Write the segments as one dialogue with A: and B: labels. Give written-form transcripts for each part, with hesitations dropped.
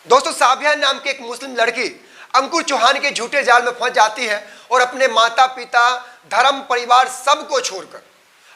A: दोस्तों, साबिया नाम की एक मुस्लिम लड़की अंकुर चौहान के झूठे जाल में फंस जाती है और अपने माता पिता, धर्म, परिवार सबको छोड़कर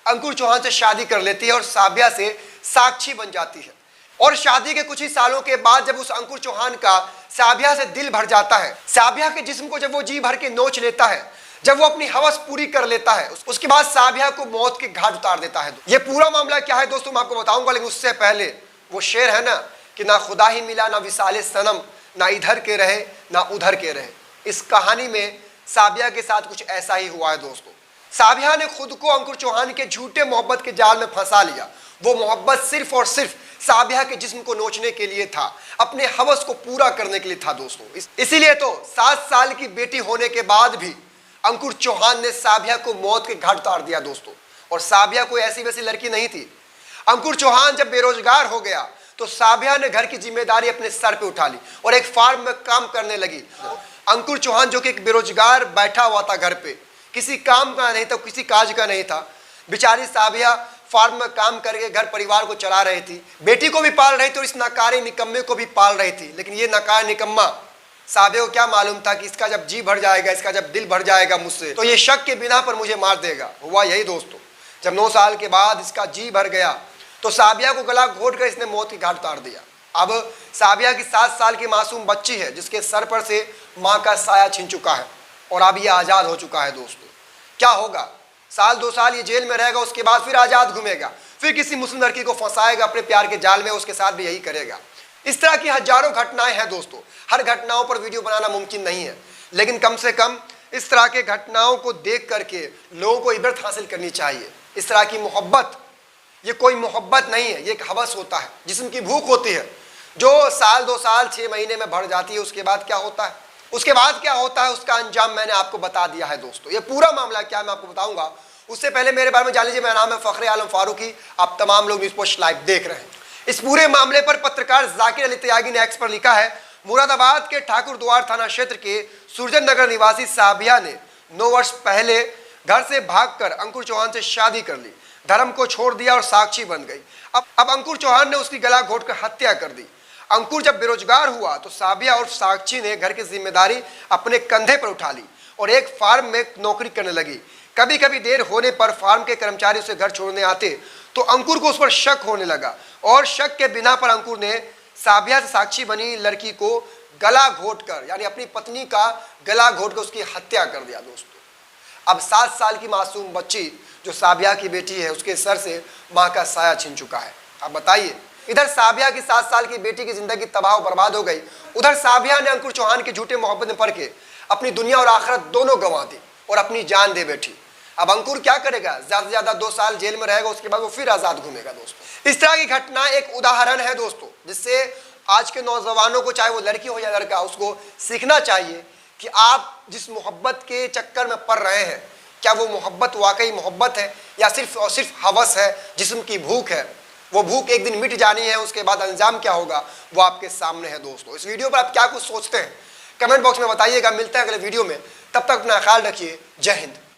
A: अंकुर चौहान से शादी कर लेती है और साबिया से साक्षी बन जाती है। और शादी के कुछ ही सालों के बाद जब उस अंकुर चौहान का साबिया से दिल भर जाता है, साबिया के जिस्म को जब वो जी भर के नोच लेता है, जब वो अपनी हवस पूरी कर लेता है, उसके बाद साबिया को मौत के घाट उतार देता है। ये पूरा मामला क्या है दोस्तों मैं आपको बताऊंगा, लेकिन उससे पहले वो शेर है ना कि ना खुदा ही मिला ना विसाले सनम, ना इधर के रहे ना उधर के रहे। इस कहानी में साबिया के साथ कुछ ऐसा ही हुआ है दोस्तों। साबिया ने खुद को अंकुर चौहान के झूठे मोहब्बत के जाल में फंसा लिया। वो मोहब्बत सिर्फ और सिर्फ साबिया के जिस्म को नोचने के लिए था, अपने हवस को पूरा करने के लिए था दोस्तों। इसीलिए तो 7 साल की बेटी होने के बाद भी अंकुर चौहान ने साबिया को मौत के घाट उतार दिया दोस्तों। और साबिया कोई ऐसी वैसी लड़की नहीं थी। अंकुर चौहान जब बेरोजगार हो गया तो साबिया ने घर की जिम्मेदारी अपने सर पे उठा ली और एक फार्म में काम करने लगी। अंकुर चौहान जो कि एक बेरोजगार बैठा हुआ था घर पे, किसी काम का नहीं था, किसी काज का नहीं था, बेचारी साबिया फार्म में काम करके घर परिवार को चला रही थी, बेटी को भी पाल रही थी और इस नकारे निकम्मे को भी पाल रही थी। लेकिन ये नकारा निकम्मा साबिया को क्या मालूम था कि इसका जब जी भर जाएगा, इसका जब दिल भर जाएगा मुझसे, तो ये शक के बिना पर मुझे मार देगा। हुआ यही दोस्तों, जब 9 साल के बाद इसका जी भर गया तो साबिया को गला घोट कर इसने मौत के घाट उतार दिया। अब साबिया की 7 साल की मासूम बच्ची है जिसके सर पर से माँ का साया छिन चुका है और अब ये आज़ाद हो चुका है दोस्तों। क्या होगा, साल 2 साल ये जेल में रहेगा, उसके बाद फिर आज़ाद घूमेगा, फिर किसी मुस्लिम लड़की को फंसाएगा अपने प्यार के जाल में, उसके साथ भी यही करेगा। इस तरह की हजारों घटनाएं हैं दोस्तों। हर घटनाओं पर वीडियो बनाना मुमकिन नहीं है, लेकिन कम से कम इस तरह के घटनाओं को देख करके लोगों को इबरत हासिल करनी चाहिए। इस तरह की मोहब्बत ये कोई मोहब्बत नहीं है, ये एक हवस होता है, जिस्म की भूख होती है जो साल 2 साल 6 महीने में बढ़ जाती है। उसके बाद क्या होता है, उसके बाद क्या होता है, उसका अंजाम मैंने आपको बता दिया है दोस्तों। ये पूरा मामला क्या मैं आपको बताऊंगा, उससे पहले मेरे बारे में जान लीजिए। मेरा नाम है फखरे आलम फारूकी, आप तमाम लोग न्यूज़ पोस्ट लाइव देख रहे हैं। इस पूरे मामले पर पत्रकार जाकिर अली त्यागी ने एक्स पर लिखा है, मुरादाबाद के ठाकुर द्वार थाना क्षेत्र के सुरजन नगर निवासी साबिया ने 9 वर्ष पहले घर से भागकर अंकुर चौहान से शादी कर ली, धर्म को छोड़ दिया और साक्षी बन गई। अब अंकुर चौहान ने उसकी गला घोटकर हत्या कर दी। अंकुर जब बेरोजगार हुआ तो साबिया और साक्षी ने घर की जिम्मेदारी अपने कंधे पर उठा ली और एक फार्म में नौकरी करने लगी। कभी कभी देर होने पर फार्म के कर्मचारी उसे घर छोड़ने आते तो अंकुर को उस पर शक होने लगा और शक के बिना पर अंकुर ने साबिया से साक्षी बनी लड़की को गला घोटकर, यानी अपनी पत्नी का गला घोटकर उसकी हत्या कर दिया दोस्तों। अब 7 साल की मासूम बच्ची जो साबिया की बेटी है, उसके सर से माँ का साया छिन चुका है। अब बताइए, इधर साबिया की 7 साल की बेटी की जिंदगी तबाह बर्बाद हो गई, उधर साबिया ने अंकुर चौहान के झूठे मोहब्बत में पड़ के अपनी दुनिया और आखिरत दोनों गंवा दी और अपनी जान दे बैठी। अब अंकुर क्या करेगा, ज्यादा से ज्यादा 2 साल जेल में रहेगा, उसके बाद वो फिर आजाद घूमेगा दोस्तों। इस तरह की घटना एक उदाहरण है दोस्तों, जिससे आज के नौजवानों को, चाहे वो लड़की हो या लड़का, उसको सीखना चाहिए कि आप जिस मोहब्बत के चक्कर में पड़ रहे हैं, क्या वो मोहब्बत वाकई मोहब्बत है या सिर्फ और सिर्फ हवस है, जिस्म की भूख है। वो भूख एक दिन मिट जानी है, उसके बाद अंजाम क्या होगा वो आपके सामने है दोस्तों। इस वीडियो पर आप क्या कुछ सोचते हैं कमेंट बॉक्स में बताइएगा। मिलते हैं अगले वीडियो में, तब तक अपना ख्याल रखिए। जय हिंद।